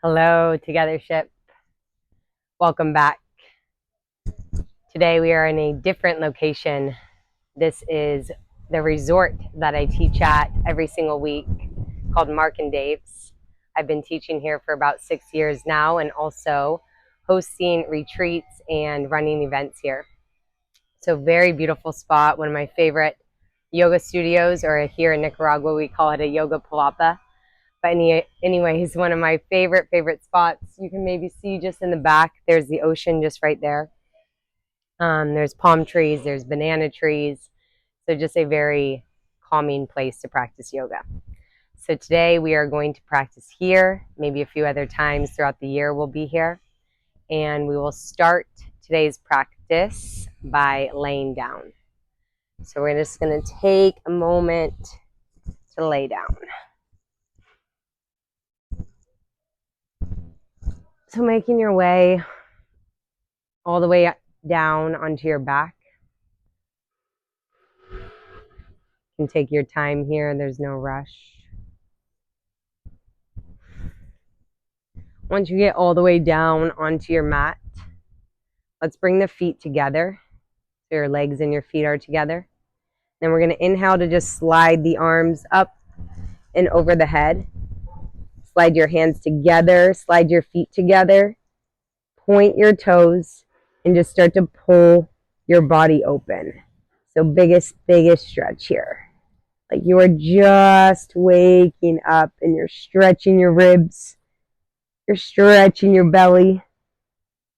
Hello, Togethership. Welcome back. Today we are in a different location. This is the resort that I teach at every single week called Mark and Dave's. I've been teaching here for about 6 years now and also hosting retreats and running events here. So very beautiful spot, one of my favorite yoga studios, or here in Nicaragua we call it a yoga palapa. But anyways, one of my favorite spots. You can maybe see just in the back, there's the ocean just right there. There's palm trees, there's banana trees. So just a very calming place to practice yoga. So today we are going to practice here. Maybe a few other times throughout the year we'll be here. And we will start today's practice by laying down. So we're just going to take a moment to lay down. So making your way all the way down onto your back. You can take your time here, there's no rush. Once you get all the way down onto your mat, let's bring the feet together. So your legs and your feet are together. Then we're going to inhale to just slide the arms up and over the head. Slide your hands together, slide your feet together, point your toes, and just start to pull your body open. So biggest stretch here. Like you are just waking up and you're stretching your ribs. You're stretching your belly.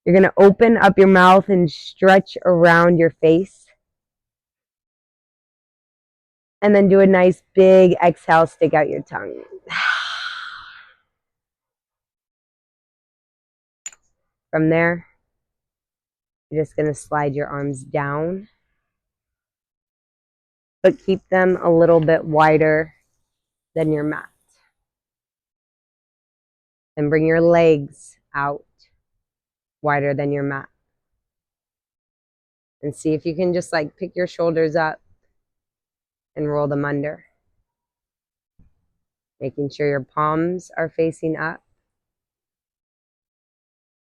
You're going to open up your mouth and stretch around your face. And then do a nice big exhale, stick out your tongue. From there, you're just going to slide your arms down, but keep them a little bit wider than your mat. And bring your legs out wider than your mat. And see if you can just like pick your shoulders up and roll them under. Making sure your palms are facing up.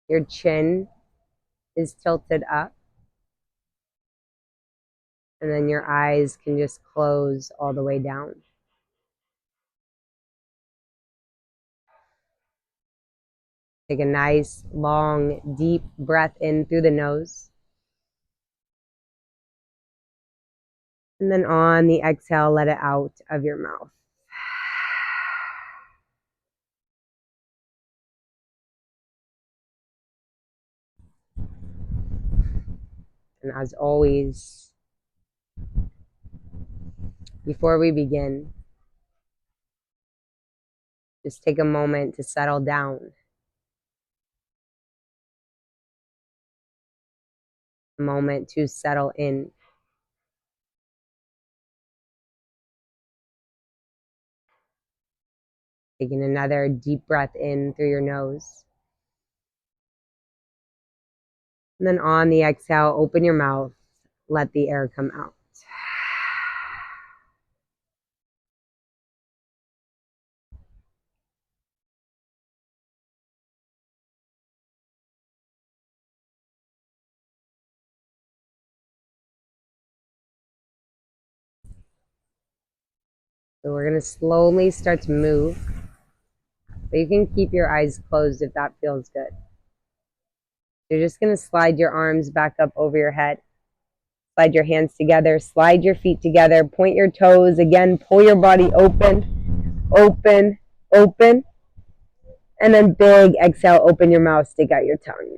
Your chin is tilted up. And then your eyes can just close all the way down. Take a nice, long, deep breath in through the nose. And then on the exhale, let it out of your mouth. And as always, before we begin, just take a moment to settle down. A moment to settle in. Taking another deep breath in through your nose. And then on the exhale, open your mouth, let the air come out. So we're going to slowly start to move, but you can keep your eyes closed if that feels good. You're just going to slide your arms back up over your head. Slide your hands together, slide your feet together, point your toes, again, pull your body open, open, open. And then big exhale, open your mouth, stick out your tongue.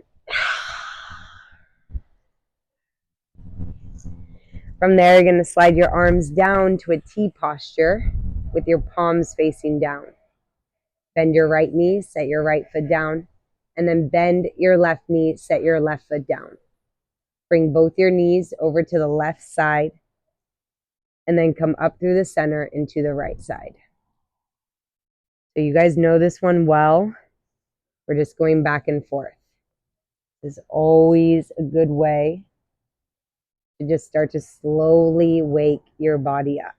From there, you're going to slide your arms down to a T posture with your palms facing down. Bend your right knee, set your right foot down, and then bend your left knee, set your left foot down. Bring both your knees over to the left side, and then come up through the center into the right side. So you guys know this one well. We're just going back and forth. This is always a good way to just start to slowly wake your body up.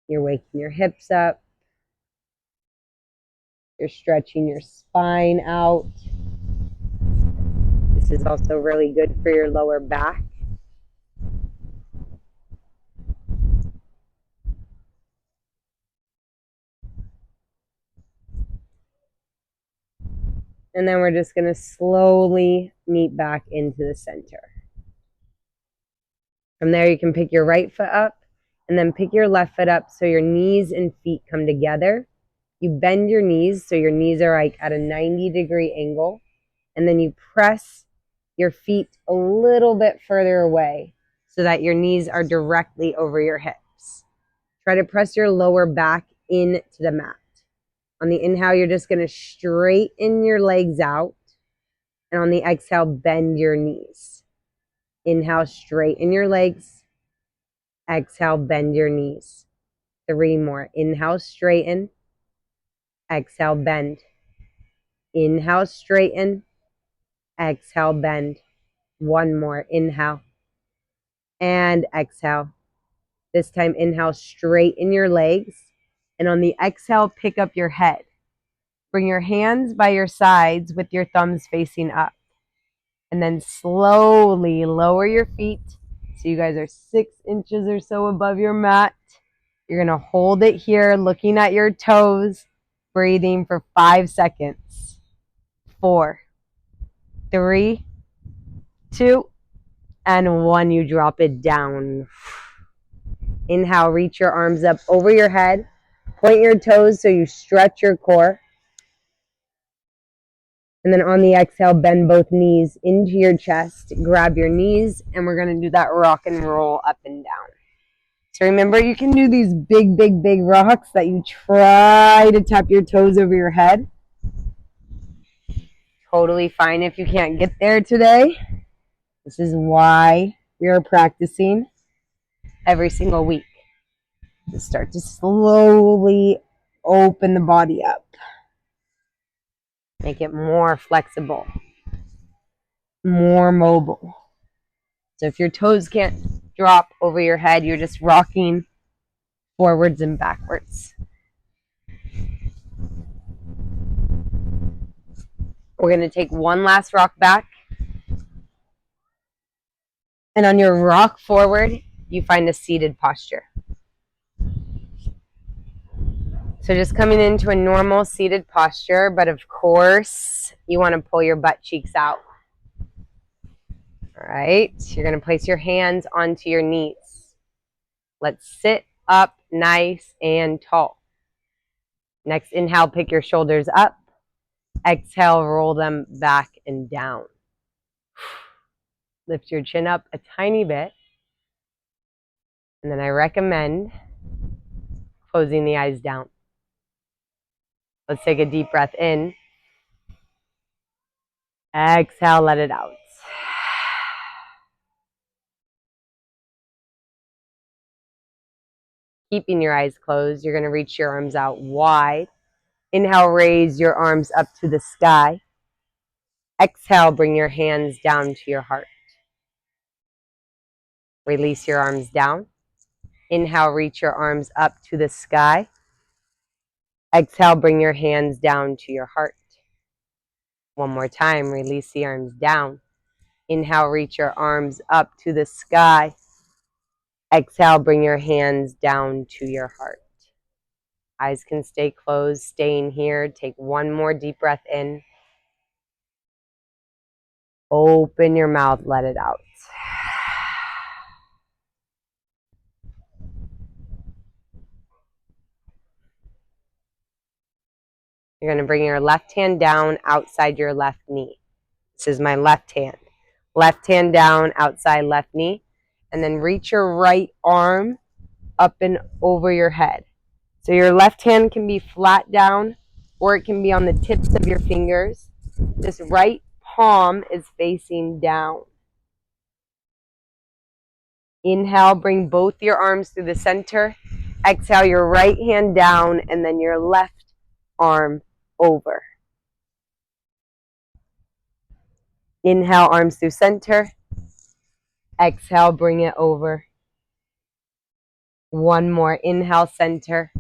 You're waking your hips up. You're stretching your spine out. This is also really good for your lower back. And then we're just going to slowly meet back into the center. From there, you can pick your right foot up and then pick your left foot up so your knees and feet come together. You bend your knees so your knees are like at a 90-degree angle. And then you press your feet a little bit further away so that your knees are directly over your hips. Try to press your lower back into the mat. On the inhale, you're just going to straighten your legs out. And on the exhale, bend your knees. Inhale, straighten your legs. Exhale, bend your knees. 3 more. Inhale, straighten. Exhale, bend. Inhale, straighten. Exhale, bend. 1 more. Inhale. And exhale. This time, inhale, straighten your legs. And on the exhale, pick up your head. Bring your hands by your sides with your thumbs facing up. And then slowly lower your feet so you guys are 6 inches or so above your mat. You're going to hold it here, looking at your toes, breathing for 5 seconds. 4, 3, 2, and 1. You drop it down. Inhale, reach your arms up over your head. Point your toes so you stretch your core. And then on the exhale, bend both knees into your chest. Grab your knees, and we're going to do that rock and roll up and down. So remember, you can do these big, big, big rocks that you try to tap your toes over your head. Totally fine if you can't get there today. This is why we are practicing every single week. Just start to slowly open the body up. Make it more flexible, more mobile. So if your toes can't drop over your head, you're just rocking forwards and backwards. We're going to take one last rock back. And on your rock forward, you find a seated posture. So just coming into a normal seated posture, but of course, you want to pull your butt cheeks out. All right, you're going to place your hands onto your knees. Let's sit up nice and tall. Next inhale, pick your shoulders up. Exhale, roll them back and down. Lift your chin up a tiny bit. And then I recommend closing the eyes down. Let's take a deep breath in. Exhale, let it out. Keeping your eyes closed, you're going to reach your arms out wide. Inhale, raise your arms up to the sky. Exhale, bring your hands down to your heart. Release your arms down. Inhale, reach your arms up to the sky. Exhale, bring your hands down to your heart. One more time, release the arms down. Inhale, reach your arms up to the sky. Exhale, bring your hands down to your heart. Eyes can stay closed, staying here. Take one more deep breath in. Open your mouth, let it out. You're going to bring your left hand down outside your left knee. This is my left hand. Left hand down outside left knee. And then reach your right arm up and over your head. So your left hand can be flat down or it can be on the tips of your fingers. This right palm is facing down. Inhale, bring both your arms through the center. Exhale, your right hand down and then your left arm over. Inhale, arms through center. Exhale, bring it over. One more. Inhale, center.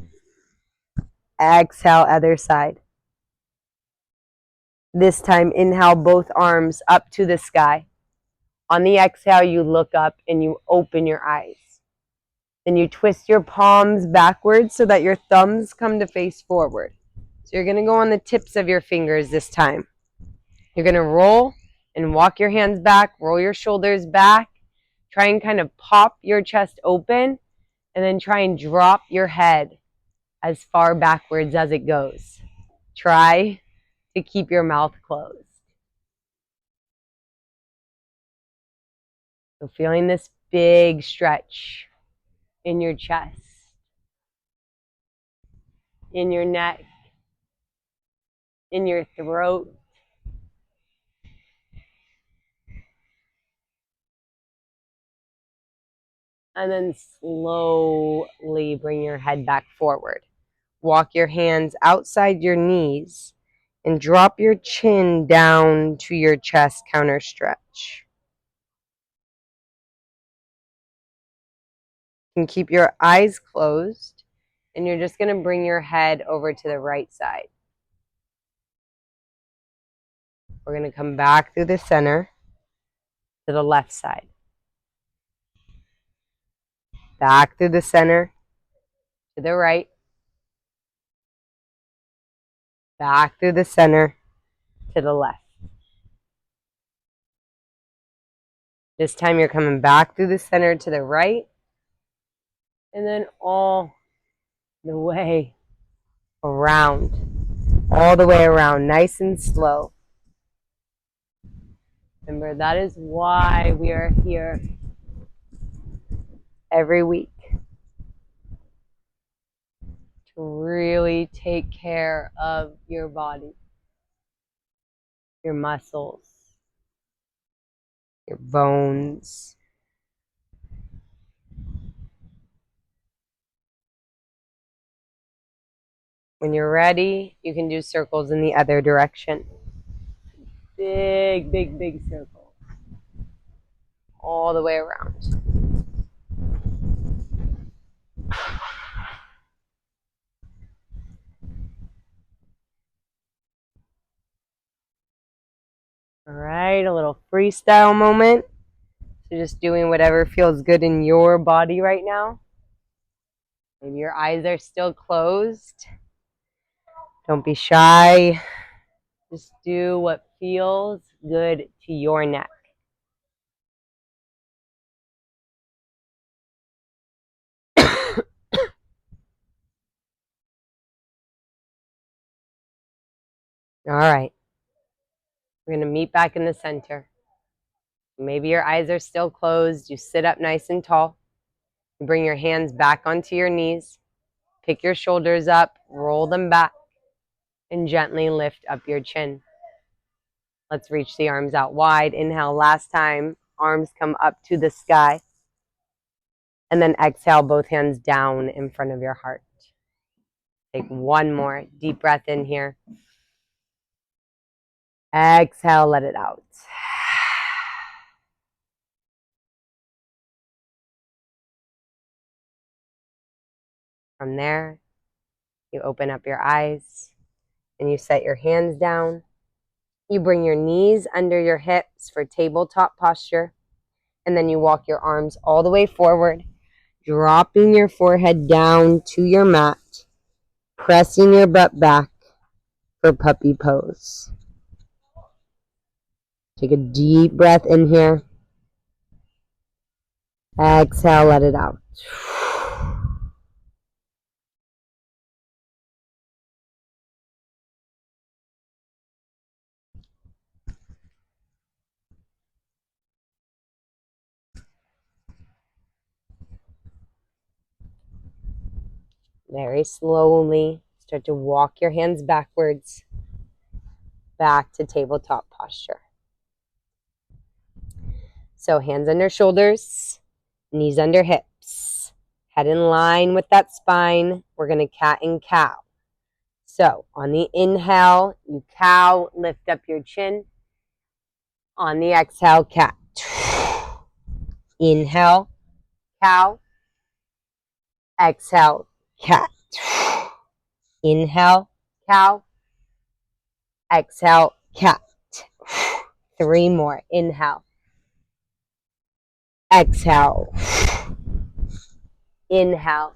Exhale, other side. This time, inhale both arms up to the sky. On the exhale, you look up and you open your eyes. Then you twist your palms backwards so that your thumbs come to face forward. So you're going to go on the tips of your fingers this time. You're going to roll and walk your hands back, roll your shoulders back. Try and kind of pop your chest open, and then try and drop your head as far backwards as it goes. Try to keep your mouth closed. So feeling this big stretch in your chest, in your neck, in your throat. And then slowly bring your head back forward. Walk your hands outside your knees and drop your chin down to your chest, counter stretch. You can keep your eyes closed, and you're just going to bring your head over to the right side. We're going to come back through the center to the left side. Back through the center to the right. Back through the center to the left. This time you're coming back through the center to the right, and then all the way around. All the way around, nice and slow. Remember, that is why we are here every week. To really take care of your body, your muscles, your bones. When you're ready, you can do circles in the other direction. Big, big, big circles. All the way around. All right, a little freestyle moment. So just doing whatever feels good in your body right now. Maybe your eyes are still closed. Don't be shy. Just do what feels good to your neck. All right. We're going to meet back in the center. Maybe your eyes are still closed. You sit up nice and tall. You bring your hands back onto your knees. Pick your shoulders up, roll them back, and gently lift up your chin. Let's reach the arms out wide. Inhale, last time. Arms come up to the sky. And then exhale, both hands down in front of your heart. Take one more deep breath in here. Exhale, let it out. From there, you open up your eyes and you set your hands down. You bring your knees under your hips for tabletop posture. And then you walk your arms all the way forward, dropping your forehead down to your mat, pressing your butt back for puppy pose. Take a deep breath in here. Exhale, let it out. Very slowly, start to walk your hands backwards, back to tabletop posture. So hands under shoulders, knees under hips, head in line with that spine. We're going to cat and cow. So on the inhale, you cow, lift up your chin. On the exhale, cat. Inhale, cow. Exhale, cat. Inhale, cow. Exhale, cat. 3 more. Inhale. Exhale. Inhale.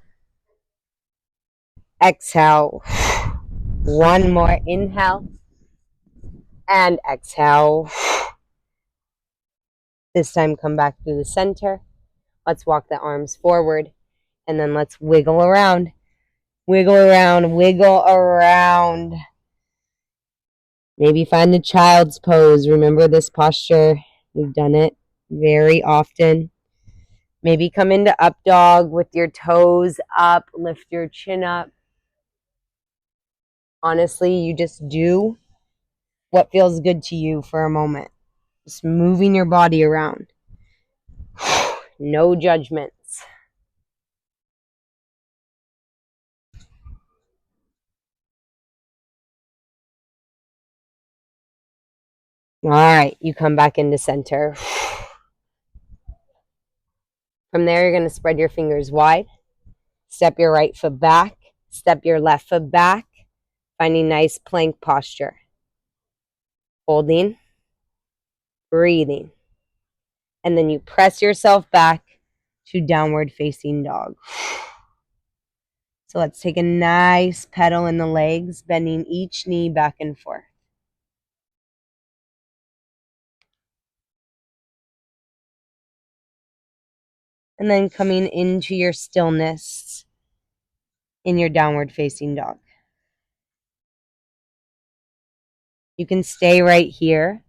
Exhale. 1 more. Inhale. And exhale. This time come back through the center. Let's walk the arms forward. And then let's wiggle around. Wiggle around. Wiggle around. Maybe find the child's pose. Remember this posture. We've done it very often. Maybe come into up dog with your toes up. Lift your chin up. Honestly, you just do what feels good to you for a moment. Just moving your body around. No judgments. All right, you come back into center. From there, you're going to spread your fingers wide. Step your right foot back. Step your left foot back. Finding nice plank posture. Holding. Breathing. And then you press yourself back to downward facing dog. So let's take a nice pedal in the legs, bending each knee back and forth. And then coming into your stillness in your downward facing dog. You can stay right here.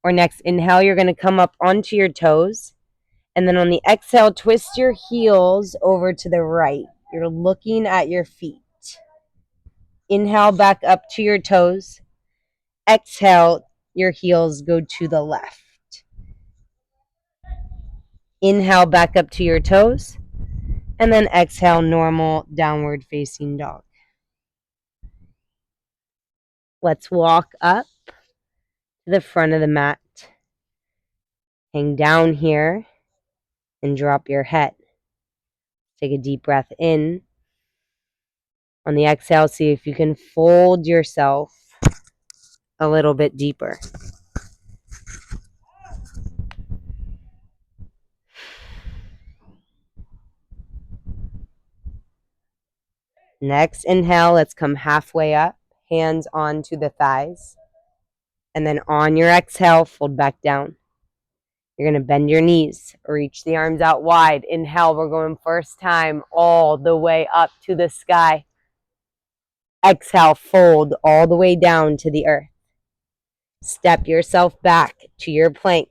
Or next inhale, you're going to come up onto your toes. And then on the exhale, twist your heels over to the right. You're looking at your feet. Inhale back up to your toes. Exhale, your heels go to the left. Inhale back up to your toes. And then exhale, normal downward facing dog. Let's walk up to the front of the mat. Hang down here and drop your head. Take a deep breath in. On the exhale, see if you can fold yourself a little bit deeper. Next inhale, let's come halfway up, hands onto the thighs. And then on your exhale, fold back down. You're going to bend your knees, reach the arms out wide. Inhale, we're going first time all the way up to the sky. Exhale, fold all the way down to the earth. Step yourself back to your plank.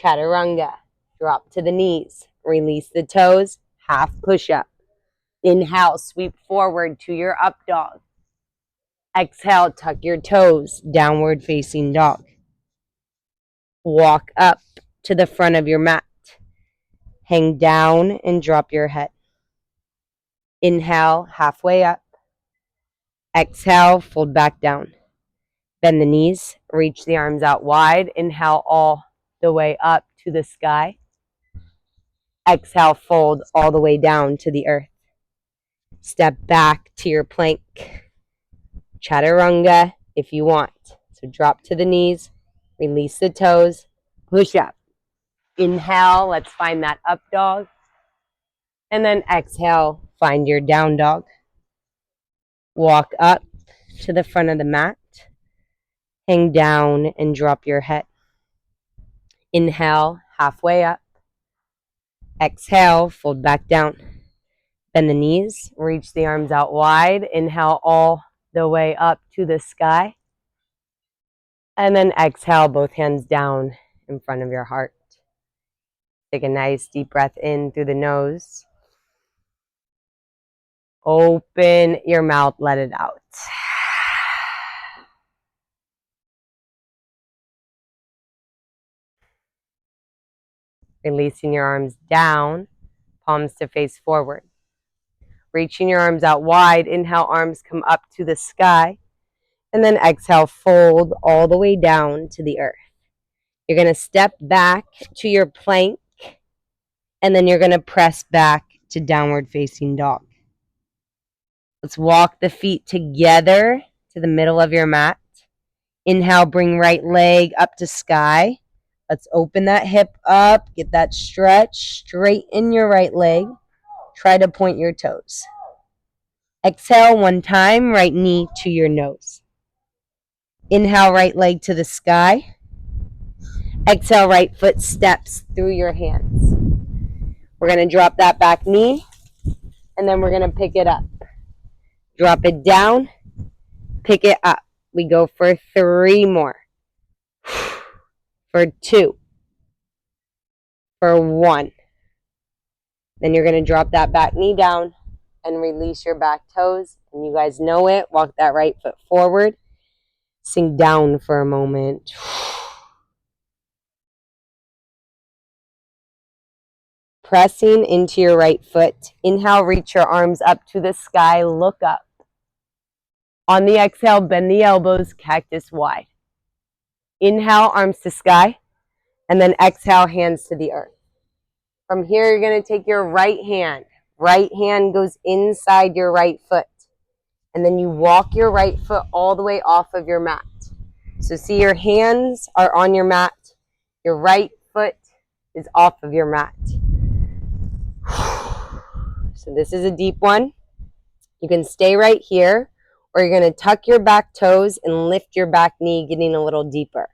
Chaturanga. Drop to the knees. Release the toes. Half push-up. Inhale, sweep forward to your up dog. Exhale, tuck your toes. Downward facing dog. Walk up to the front of your mat. Hang down and drop your head. Inhale, halfway up. Exhale, fold back down. Bend the knees, reach the arms out wide. Inhale all the way up to the sky. Exhale, fold all the way down to the earth. Step back to your plank. Chaturanga if you want. So drop to the knees, release the toes, push up. Inhale, let's find that up dog. And then exhale, find your down dog. Walk up to the front of the mat. Hang down and drop your head. Inhale, halfway up. Exhale, fold back down. Bend the knees, reach the arms out wide. Inhale all the way up to the sky. And then exhale, both hands down in front of your heart. Take a nice deep breath in through the nose. Open your mouth, let it out. Releasing your arms down, palms to face forward. Reaching your arms out wide. Inhale, arms come up to the sky. And then exhale, fold all the way down to the earth. You're going to step back to your plank. And then you're going to press back to downward facing dog. Let's walk the feet together to the middle of your mat. Inhale, bring right leg up to sky. Let's open that hip up, get that stretch, straighten your right leg. Try to point your toes. Exhale one time, right knee to your nose. Inhale, right leg to the sky. Exhale, right foot steps through your hands. We're going to drop that back knee, and then we're going to pick it up. Drop it down, pick it up. We go for 3 more. For 2. For 1. Then you're going to drop that back knee down and release your back toes. And you guys know it. Walk that right foot forward. Sink down for a moment. Pressing into your right foot. Inhale, reach your arms up to the sky. Look up. On the exhale, bend the elbows, cactus wide. Inhale, arms to sky. And then exhale, hands to the earth. From here, you're going to take your right hand. Right hand goes inside your right foot. And then you walk your right foot all the way off of your mat. So see, your hands are on your mat. Your right foot is off of your mat. So this is a deep one. You can stay right here, or you're going to tuck your back toes and lift your back knee, getting a little deeper.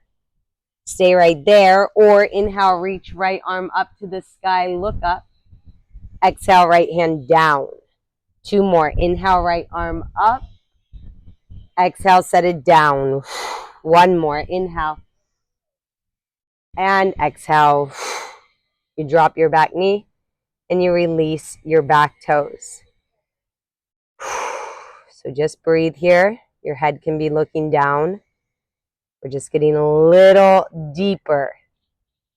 Stay right there, or inhale, reach right arm up to the sky, look up. Exhale, right hand down. 2 more. Inhale, right arm up. Exhale, set it down. 1 more. Inhale. And exhale. You drop your back knee and you release your back toes. So just breathe here. Your head can be looking down. We're just getting a little deeper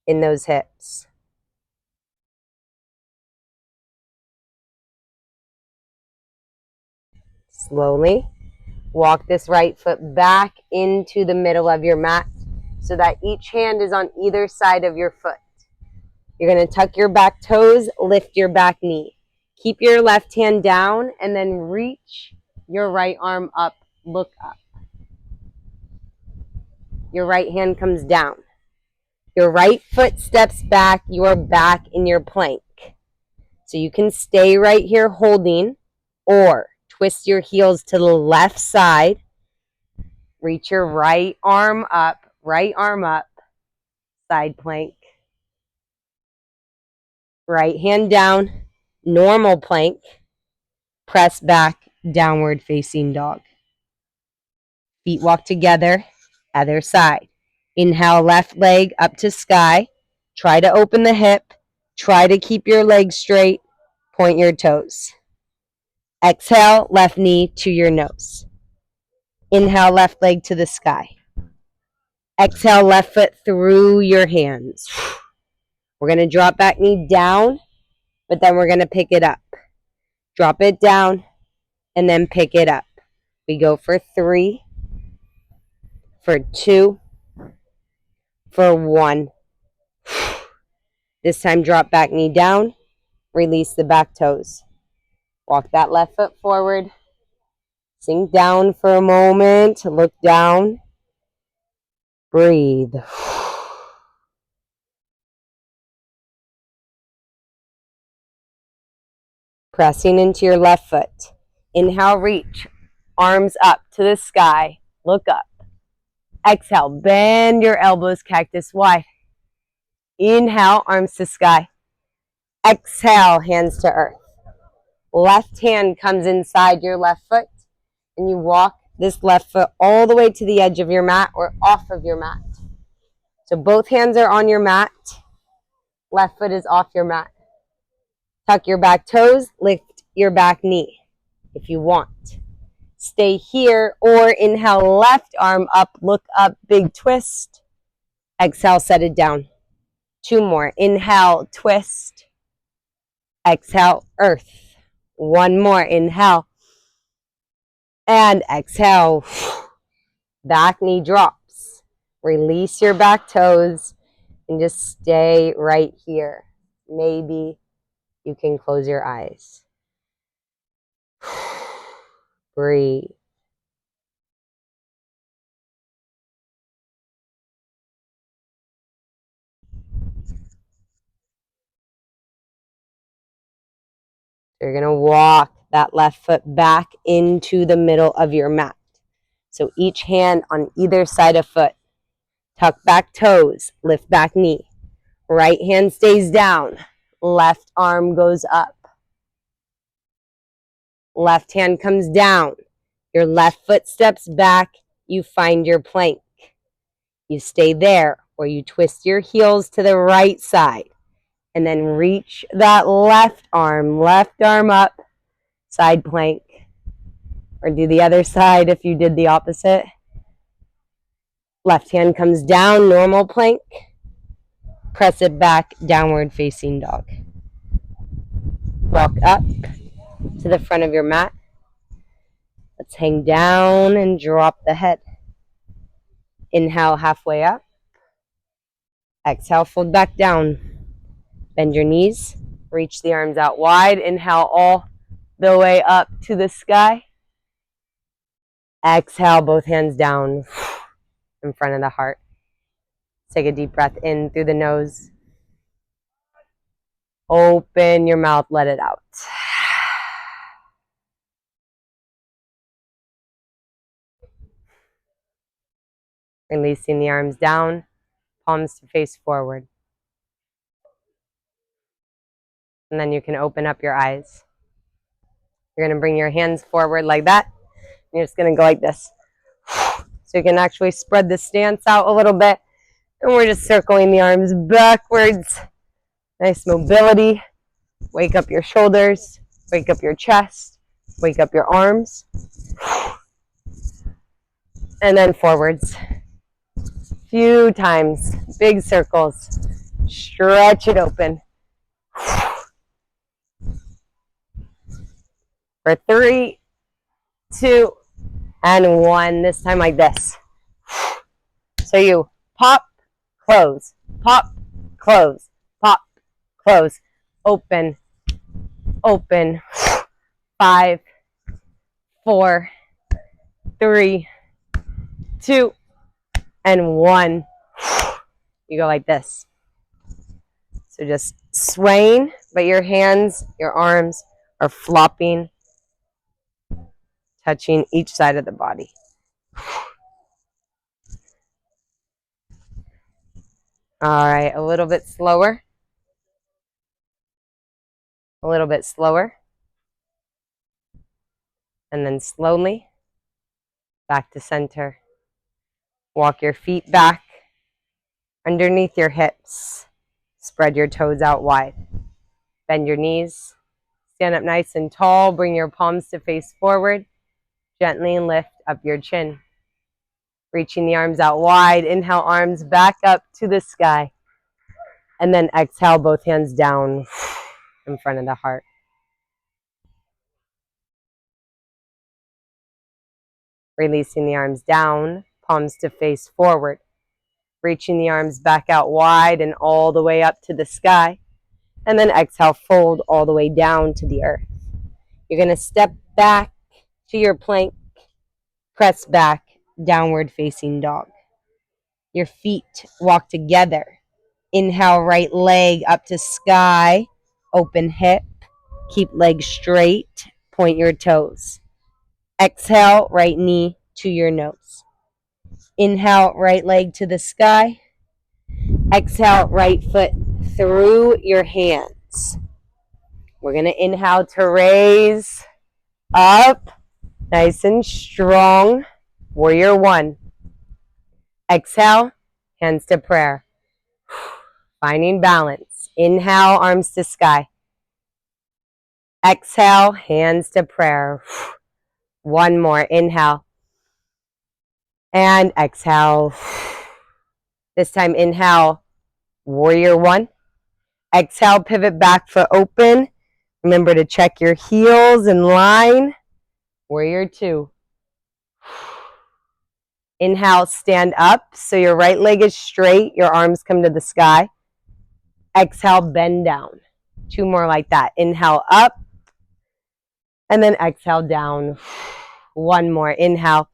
in those hips. Slowly walk this right foot back into the middle of your mat so that each hand is on either side of your foot. You're going to tuck your back toes, lift your back knee. Keep your left hand down and then reach your right arm up, look up. Your right hand comes down. Your right foot steps back, you're back in your plank. So you can stay right here holding, or twist your heels to the left side. Reach your right arm up, side plank. Right hand down, normal plank. Press back, downward facing dog. Feet walk together, other side. Inhale, left leg up to sky. Try to open the hip. Try to keep your legs straight. Point your toes. Exhale, left knee to your nose. Inhale, left leg to the sky. Exhale, left foot through your hands. We're going to drop back knee down, but then we're going to pick it up. Drop it down, and then pick it up. We go for 3, for 2, for 1. This time, drop back knee down, release the back toes. Walk that left foot forward. Sink down for a moment, look down. Breathe. Pressing into your left foot. Inhale, reach. Arms up to the sky. Look up. Exhale, bend your elbows, cactus wide. Inhale, arms to sky. Exhale, hands to earth. Left hand comes inside your left foot, and you walk this left foot all the way to the edge of your mat or off of your mat. So both hands are on your mat. Left foot is off your mat. Tuck your back toes, lift your back knee if you want. Stay here, or inhale, left arm up, look up, big twist. Exhale, set it down. 2 more. Inhale, twist. Exhale, earth. 1 more. Inhale. And exhale. Back knee drops. Release your back toes and just stay right here. Maybe you can close your eyes. Breathe. So you're going to walk that left foot back into the middle of your mat. So each hand on either side of foot. Tuck back toes, lift back knee. Right hand stays down. Left arm goes up. Left hand comes down. Your left foot steps back. You find your plank. You stay there, or you twist your heels to the right side. And then reach that left arm up, side plank. Or do the other side if you did the opposite. Left hand comes down, normal plank. Press it back, downward facing dog. Walk up to the front of your mat. Let's hang down and drop the head. Inhale, halfway up. Exhale, fold back down. Bend your knees. Reach the arms out wide. Inhale all the way up to the sky. Exhale, both hands down in front of the heart. Take a deep breath in through the nose. Open your mouth, let it out. Releasing the arms down, palms to face forward. And then you can open up your eyes. You're going to bring your hands forward like that. And you're just going to go like this. So you can actually spread the stance out a little bit. And we're just circling the arms backwards. Nice mobility. Wake up your shoulders. Wake up your chest. Wake up your arms. And then forwards. Few times. Big circles. Stretch it open. For 3, 2, and 1. This time like this. So you pop, close, pop, close, pop, close, open, open. 5, 4, 3, 2, and 1. You go like this. So just swaying, but your hands, your arms are flopping, touching each side of the body. All right, a little bit slower. A little bit slower. And then slowly back to center. Walk your feet back underneath your hips. Spread your toes out wide. Bend your knees. Stand up nice and tall. Bring your palms to face forward. Gently lift up your chin. Reaching the arms out wide. Inhale, arms back up to the sky. And then exhale, both hands down in front of the heart. Releasing the arms down, palms to face forward. Reaching the arms back out wide and all the way up to the sky. And then exhale, fold all the way down to the earth. You're going to step back to your plank. Press back, downward facing dog. Your feet walk together. Inhale, right leg up to sky. Open hip. Keep legs straight. Point your toes. Exhale, right knee to your nose. Inhale, right leg to the sky. Exhale, right foot through your hands. We're going to inhale to raise up, nice and strong. Warrior 1. Exhale, hands to prayer. Finding balance. Inhale, arms to sky. Exhale, hands to prayer. One more. Inhale. And exhale. This time, inhale, warrior 1. Exhale, pivot back, foot open. Remember to check your heels in line. Warrior 2. Inhale, stand up. So your right leg is straight. Your arms come to the sky. Exhale, bend down. 2 more like that. Inhale, up. And then exhale, down. 1 more. Inhale.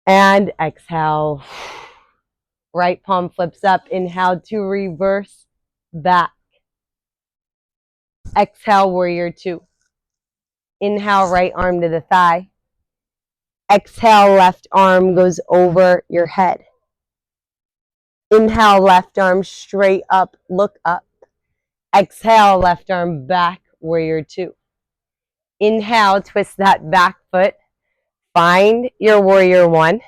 And exhale. Right palm flips up. Inhale to reverse back. Exhale, warrior two. Inhale, right arm to the thigh. Exhale, left arm goes over your head. Inhale, left arm straight up, look up. Exhale, left arm back, warrior two. Inhale, twist that back foot. Find your warrior one.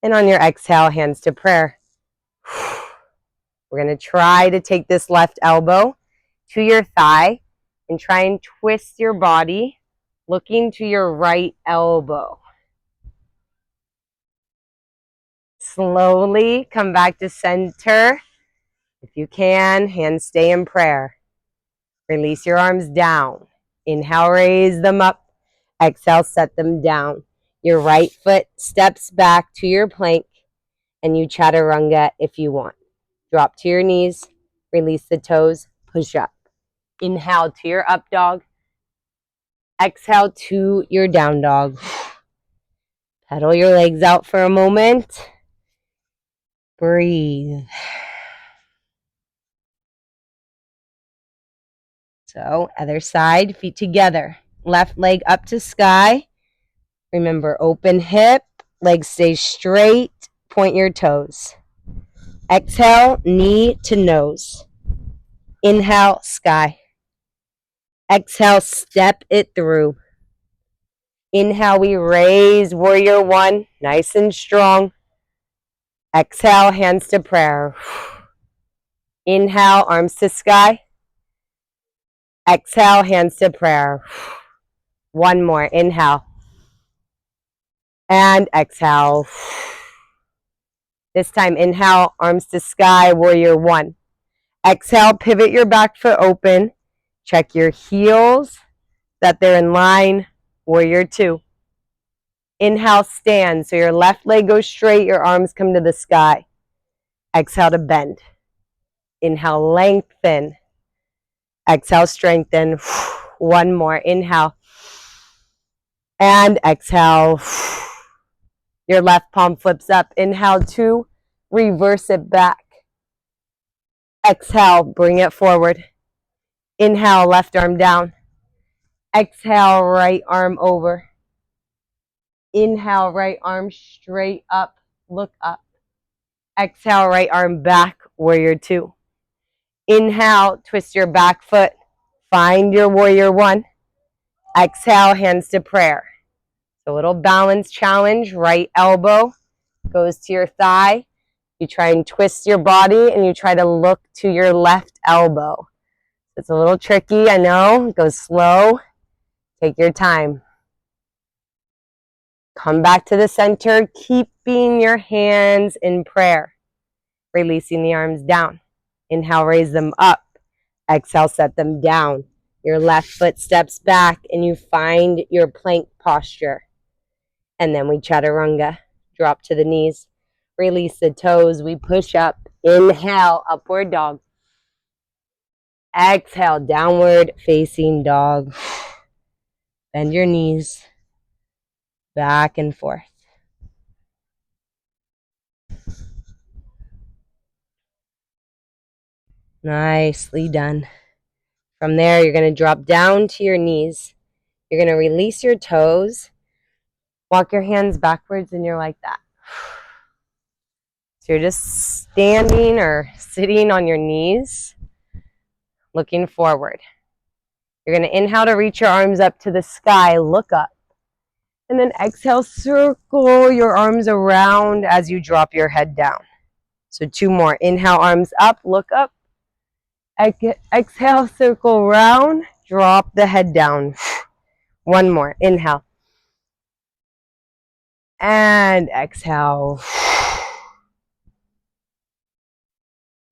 And on your exhale, hands to prayer. We're going to try to take this left elbow to your thigh and try and twist your body, looking to your right elbow. Slowly come back to center. If you can, hands stay in prayer. Release your arms down. Inhale, raise them up. Exhale, set them down. Your right foot steps back to your plank, and you chaturanga if you want. Drop to your knees. Release the toes. Push up. Inhale to your up dog. Exhale to your down dog. Pedal your legs out for a moment. Breathe. So, other side, feet together. Left leg up to sky. Remember, open hip, legs stay straight, point your toes. Exhale, knee to nose. Inhale, sky. Exhale, step it through. Inhale, we raise, warrior one, nice and strong. Exhale, hands to prayer. Inhale, arms to sky. Exhale, hands to prayer. One more, inhale. And exhale. This time, inhale, arms to sky, warrior one. Exhale, pivot your back foot open. Check your heels, that they're in line, warrior two. Inhale, stand. So your left leg goes straight, your arms come to the sky. Exhale to bend. Inhale, lengthen. Exhale, strengthen. One more, inhale. And exhale. Your left palm flips up. Inhale, two. Reverse it back. Exhale, bring it forward. Inhale, left arm down. Exhale, right arm over. Inhale, right arm straight up, look up. Exhale, right arm back, warrior two. Inhale, twist your back foot. Find your warrior one. Exhale, hands to prayer. So a little balance challenge. Right elbow goes to your thigh. You try and twist your body and you try to look to your left elbow. It's a little tricky, I know. Go slow. Take your time. Come back to the center, keeping your hands in prayer. Releasing the arms down. Inhale, raise them up. Exhale, set them down. Your left foot steps back and you find your plank posture. And then we chaturanga. Drop to the knees. Release the toes. We push up. Inhale, upward dog. Exhale, downward facing dog. Bend your knees. Back and forth. Nicely done. From there, you're going to drop down to your knees. You're going to release your toes. Walk your hands backwards and you're like that. So you're just standing or sitting on your knees, looking forward. You're going to inhale to reach your arms up to the sky, look up. And then exhale, circle your arms around as you drop your head down. So two more. Inhale, arms up, look up. Exhale, circle round, drop the head down. One more. Inhale. And exhale.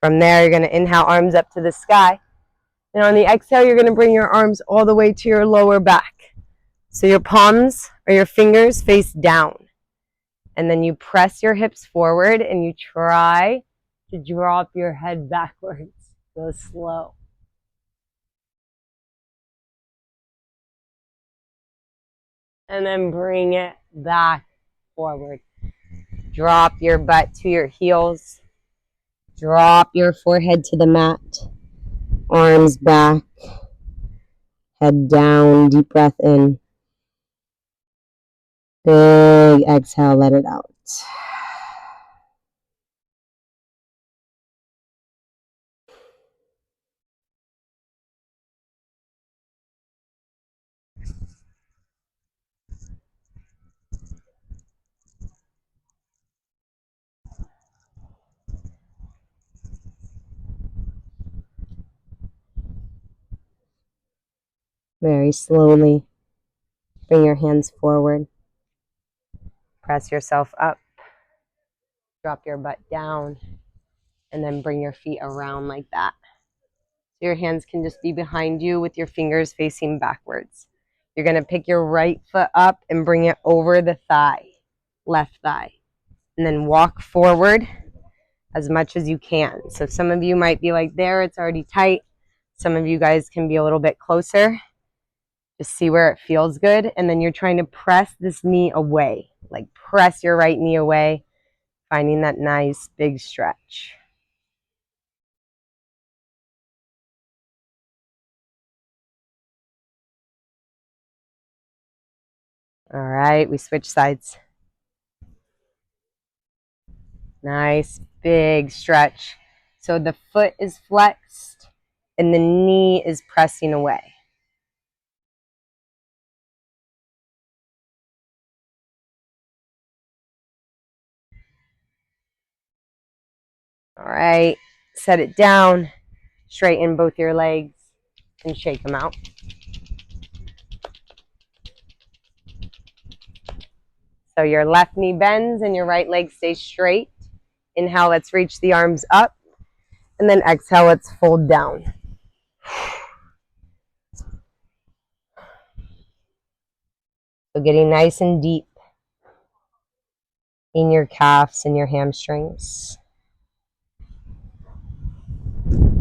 From there, you're going to inhale, arms up to the sky. And on the exhale, you're going to bring your arms all the way to your lower back. So your palms or your fingers face down. And then you press your hips forward and you try to drop your head backwards. Go slow. And then bring it back forward. Drop your butt to your heels. Drop your forehead to the mat. Arms back. Head down, deep breath in. Big exhale, let it out. Very slowly, bring your hands forward. Press yourself up. Drop your butt down. And then bring your feet around like that. So your hands can just be behind you with your fingers facing backwards. You're going to pick your right foot up and bring it over the thigh, left thigh. And then walk forward as much as you can. So some of you might be like there, it's already tight. Some of you guys can be a little bit closer. Just see where it feels good. And then you're trying to press this knee away. Like press your right knee away, finding that nice big stretch. All right, we switch sides. Nice big stretch. So the foot is flexed and the knee is pressing away. All right, set it down, straighten both your legs and shake them out. So your left knee bends and your right leg stays straight. Inhale, let's reach the arms up. And then exhale, let's fold down. So getting nice and deep in your calves and your hamstrings.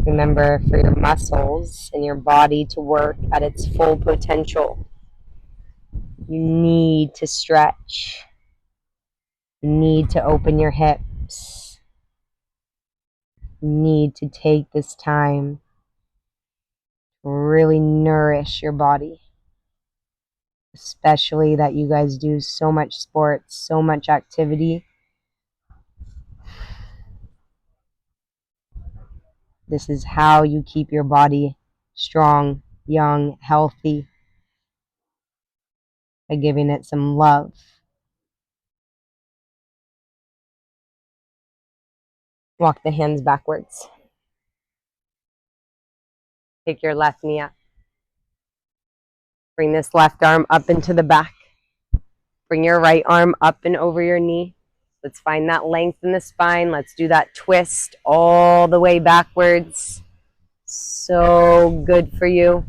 Remember, for your muscles and your body to work at its full potential, you need to stretch. You need to open your hips. You need to take this time to really nourish your body. Especially that you guys do so much sports, so much activity. This is how you keep your body strong, young, healthy, by giving it some love. Walk the hands backwards. Take your left knee up. Bring this left arm up into the back. Bring your right arm up and over your knee. Let's find that length in the spine. Let's do that twist all the way backwards. So good for you.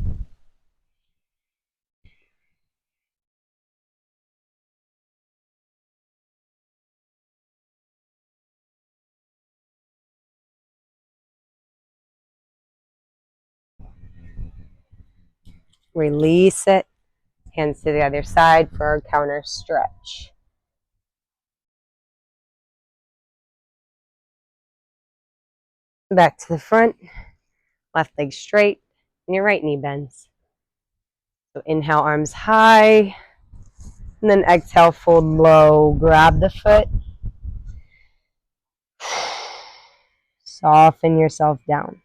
Release it. Hands to the other side for our counter stretch. Back to the front. Left leg straight. And your right knee bends. So inhale, arms high. And then exhale, fold low. Grab the foot. Soften yourself down.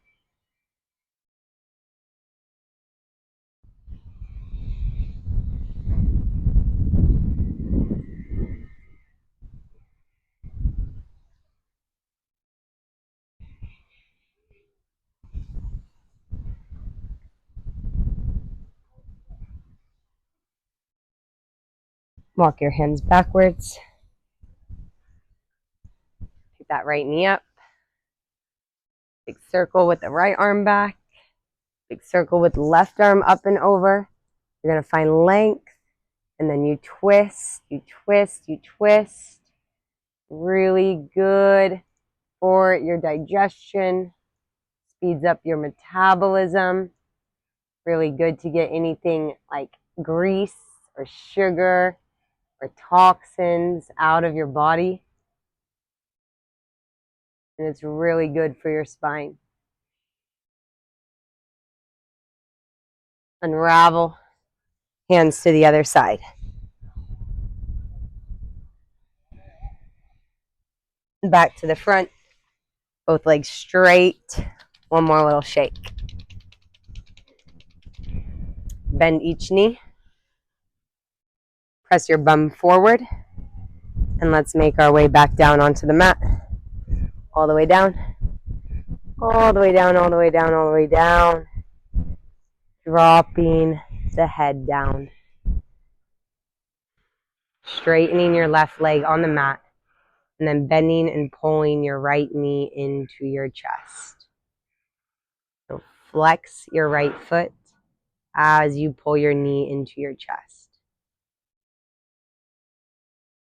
Walk your hands backwards. Pick that right knee up. Big circle with the right arm back. Big circle with the left arm up and over. You're going to find length. And then you twist, you twist, you twist. Really good for your digestion. Speeds up your metabolism. Really good to get anything like grease or sugar or toxins out of your body. And it's really good for your spine. Unravel. Hands to the other side. Back to the front. Both legs straight. One more little shake. Bend each knee. Press your bum forward. And let's make our way back down onto the mat. All the way down. All the way down, all the way down, all the way down. Dropping the head down. Straightening your left leg on the mat. And then bending and pulling your right knee into your chest. So flex your right foot as you pull your knee into your chest.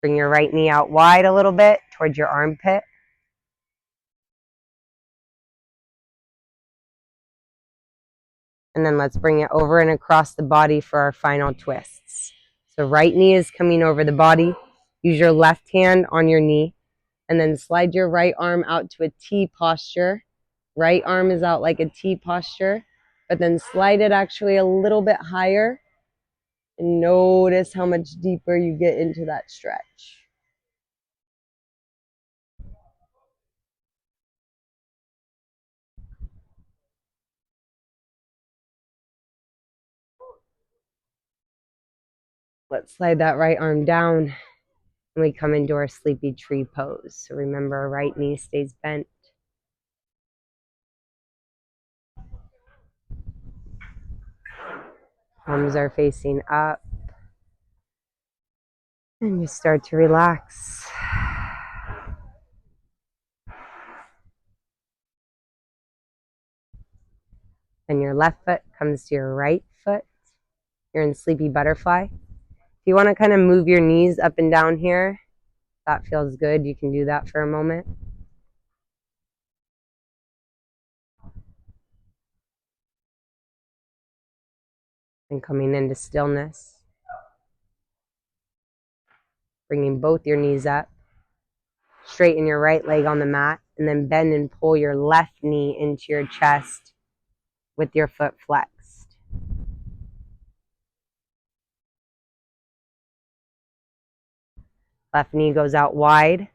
Bring your right knee out wide a little bit towards your armpit. And then let's bring it over and across the body for our final twists. So right knee is coming over the body. Use your left hand on your knee. And then slide your right arm out to a T posture. Right arm is out like a T posture. But then slide it actually a little bit higher. And notice how much deeper you get into that stretch. Let's slide that right arm down. And we come into our sleepy tree pose. So remember, our right knee stays bent. Palms are facing up. And you start to relax. And your left foot comes to your right foot. You're in sleepy butterfly. If you want to kind of move your knees up and down here, that feels good. You can do that for a moment. And coming into stillness. Bringing both your knees up. Straighten your right leg on the mat. And then bend and pull your left knee into your chest with your foot flexed. Left knee goes out wide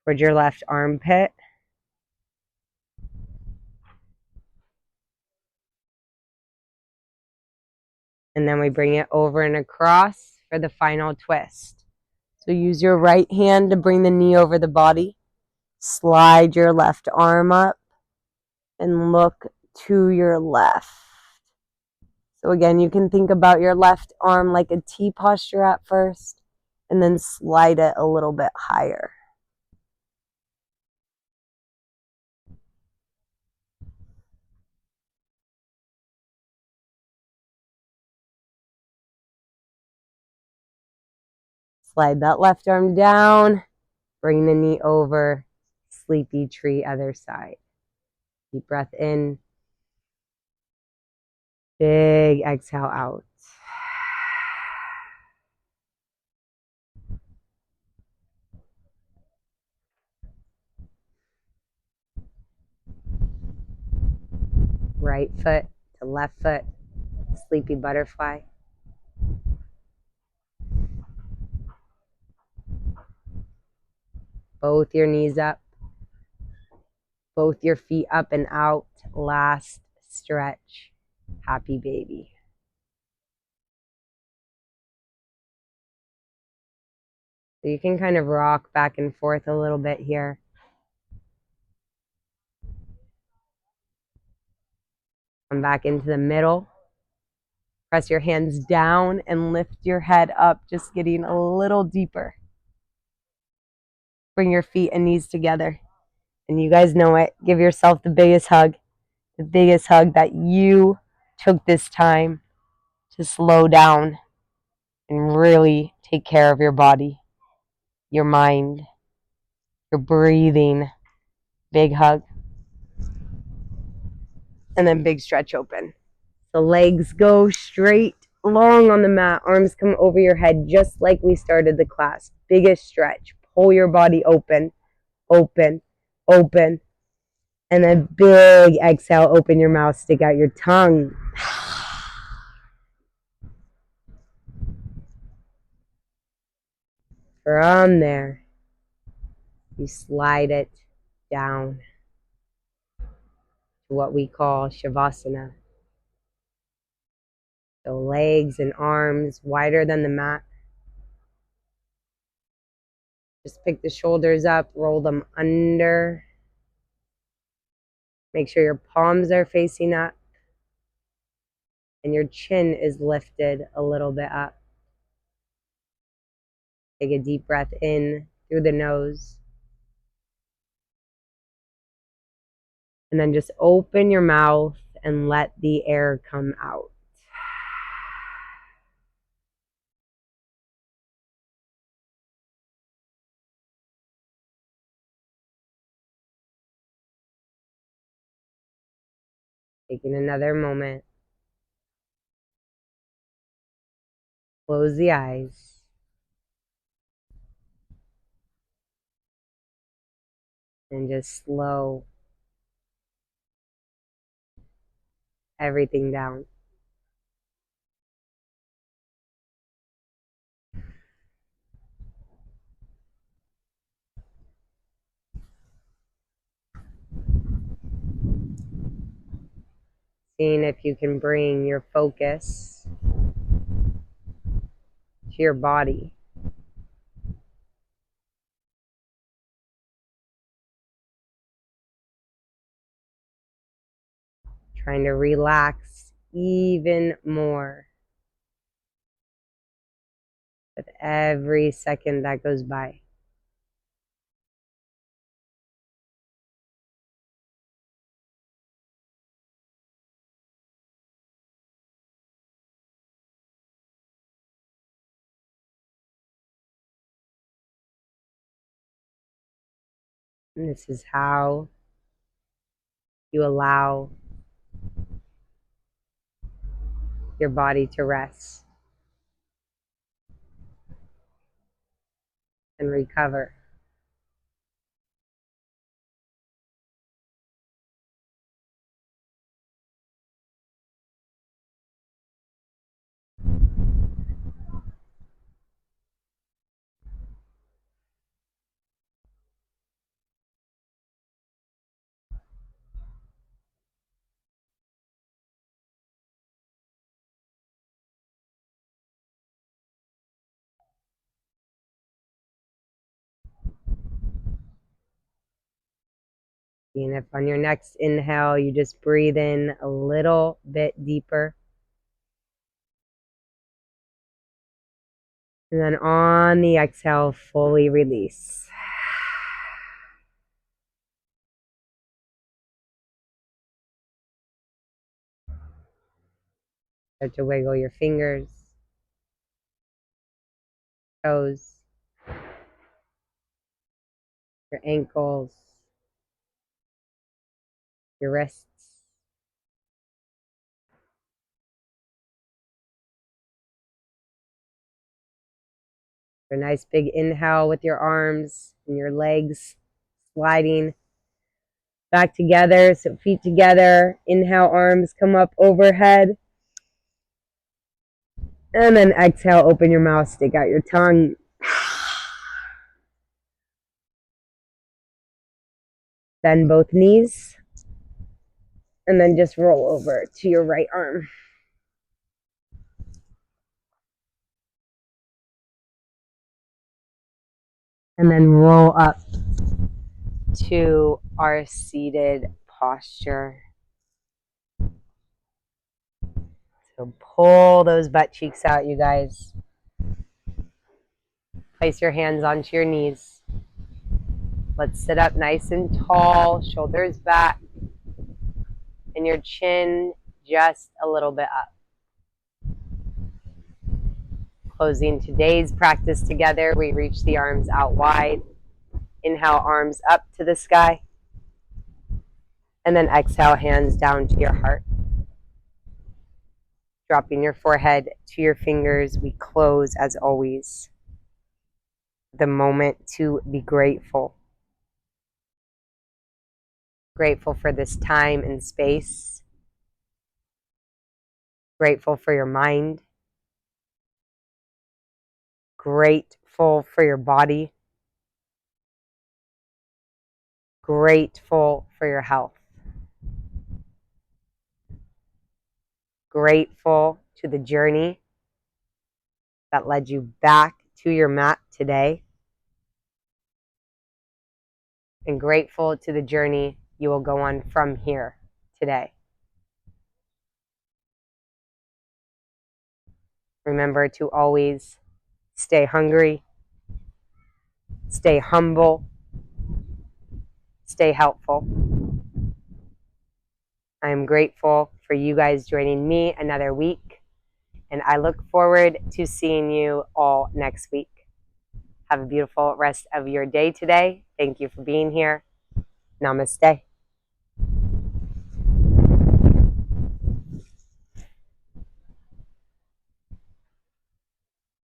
towards your left armpit. And then we bring it over and across for the final twist. So use your right hand to bring the knee over the body. Slide your left arm up and look to your left. So again, you can think about your left arm like a T posture at first, and then slide it a little bit higher. Slide that left arm down, bring the knee over, sleepy tree other side. Deep breath in, big exhale out. Right foot to left foot, sleepy butterfly. Both your knees up, both your feet up and out. Last stretch, happy baby. So you can kind of rock back and forth a little bit here. Come back into the middle. Press your hands down and lift your head up, just getting a little deeper. Bring your feet and knees together. And you guys know it. Give yourself the biggest hug that you took this time to slow down and really take care of your body, your mind, your breathing. Big hug. And then big stretch open. The legs go straight long on the mat. Arms come over your head just like we started the class. Biggest stretch. Pull your body open, open, open. And then big exhale, open your mouth, stick out your tongue. from there, you slide it down to what we call Shavasana. So legs and arms wider than the mat. Just pick the shoulders up, roll them under. Make sure your palms are facing up and your chin is lifted a little bit up. Take a deep breath in through the nose. And then just open your mouth and let the air come out. Taking another moment. Close the eyes. And just slow everything down. Seeing if you can bring your focus to your body. Trying to relax even more with every second that goes by. And this is how you allow your body to rest and recover. And if on your next inhale, you just breathe in a little bit deeper. And then on the exhale, fully release. Start to wiggle your fingers, toes, your ankles, your wrists. A nice big inhale with your arms and your legs sliding back together, so feet together. Inhale, arms come up overhead. And then exhale, open your mouth, stick out your tongue. Bend both knees. And then just roll over to your right arm. And then roll up to our seated posture. So pull those butt cheeks out, you guys. Place your hands onto your knees. Let's sit up nice and tall, shoulders back, and your chin just a little bit up. Closing today's practice together, we reach the arms out wide. Inhale, arms up to the sky. And then exhale, hands down to your heart. Dropping your forehead to your fingers, we close as always. The moment to be grateful. Grateful for this time and space. Grateful for your mind. Grateful grateful for your body, grateful for your health, grateful to the journey that led you back to your mat today, and grateful to the journey you will go on from here today. Remember to always stay hungry, stay humble, stay helpful. I am grateful for you guys joining me another week, and I look forward to seeing you all next week. Have a beautiful rest of your day today. Thank you for being here. Namaste.